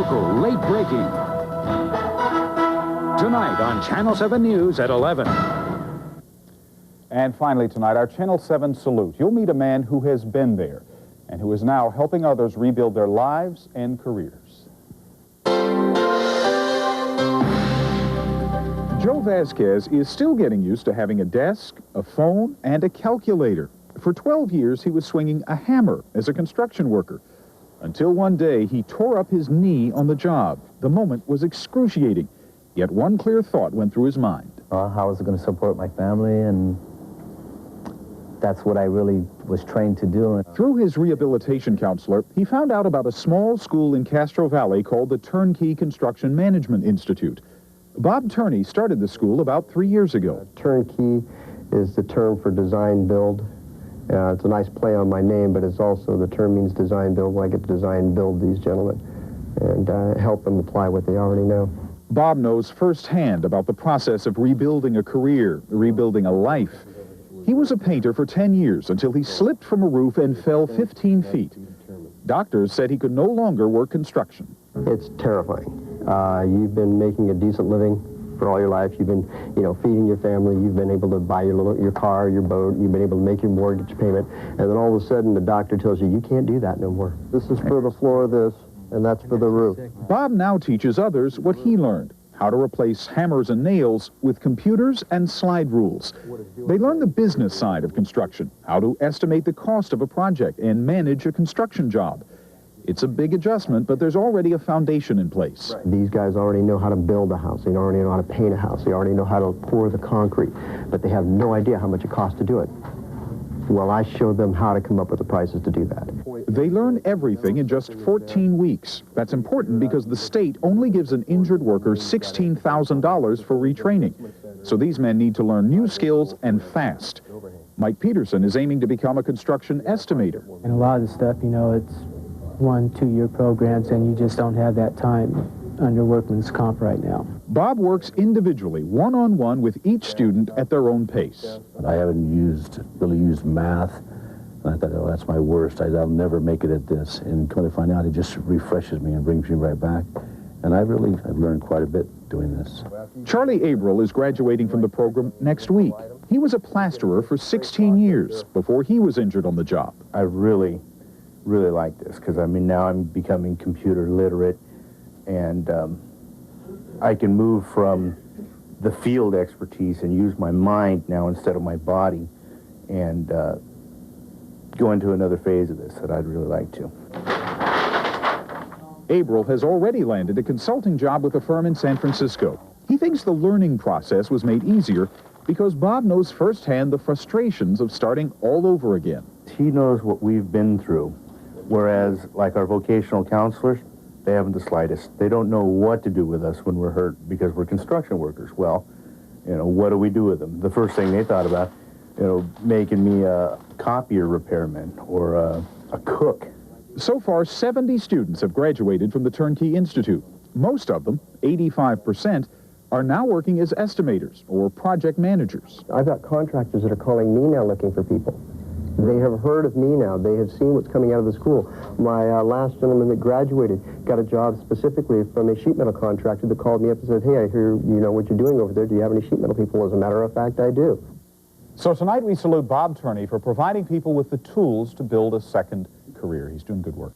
local, late breaking. Tonight on Channel 7 News at 11. And finally tonight, our Channel 7 salute. You'll meet a man who has been there and who is now helping others rebuild their lives and careers. Joe Vasquez is still getting used to having a desk, a phone, and a calculator. For 12 years, he was swinging a hammer as a construction worker, until one day he tore up his knee on the job. The moment was excruciating, yet one clear thought went through his mind. How was I going to support my family? And that's what I really was trained to do. Through his rehabilitation counselor, he found out about a small school in Castro Valley called the Turnkey Construction Management Institute. Bob Turney started the school about 3 years ago. Turnkey is the term for design build. It's a nice play on my name, but it's also, the term means design build. Well, I get to design build these gentlemen and help them apply what they already know. Bob knows firsthand about the process of rebuilding a career, rebuilding a life. He was a painter for 10 years until he slipped from a roof and fell 15 feet. Doctors said he could no longer work construction. It's terrifying. You've been making a decent living for all your life. You've been, feeding your family. You've been able to buy your car, your boat. You've been able to make your mortgage payment. And then all of a sudden, the doctor tells you, you can't do that no more. This is for the floor of this, and that's for the roof. Bob now teaches others what he learned, how to replace hammers and nails with computers and slide rules. They learn the business side of construction, how to estimate the cost of a project and manage a construction job. It's a big adjustment, but there's already a foundation in place. These guys already know how to build a house. They already know how to paint a house. They already know how to pour the concrete, but they have no idea how much it costs to do it. Well, I showed them how to come up with the prices to do that. They learn everything in just 14 weeks. That's important because the state only gives an injured worker $16,000 for retraining. So these men need to learn new skills and fast. Mike Peterson is aiming to become a construction estimator. And a lot of the stuff, it's 1-2 year programs, and you just don't have that time under workman's comp right now. Bob works individually, one-on-one with each student at their own pace. I haven't really used math, and I thought, oh, that's my worst. I'll never make it at this. And come to find out, it just refreshes me and brings me right back. And I've learned quite a bit doing this. Charlie Averill is graduating from the program next week. He was a plasterer for 16 years before he was injured on the job. I really like this, because now I'm becoming computer literate, and I can move from the field expertise and use my mind now instead of my body, and go into another phase of this that I'd really like to. Averill has already landed a consulting job with a firm in San Francisco. He thinks the learning process was made easier because Bob knows firsthand the frustrations of starting all over again. He knows what we've been through, whereas like our vocational counselors, they haven't the slightest. They don't know what to do with us when we're hurt because we're construction workers. Well, what do we do with them? The first thing they thought about, making me a copier repairman or a cook. So far, 70 students have graduated from the Turnkey Institute. Most of them, 85%, are now working as estimators or project managers. I've got contractors that are calling me now looking for people. They have heard of me now. They have seen what's coming out of the school. My last gentleman that graduated got a job specifically from a sheet metal contractor that called me up and said, hey, I hear you know what you're doing over there. Do you have any sheet metal people? As a matter of fact, I do. So tonight we salute Bob Turney for providing people with the tools to build a second career. He's doing good work.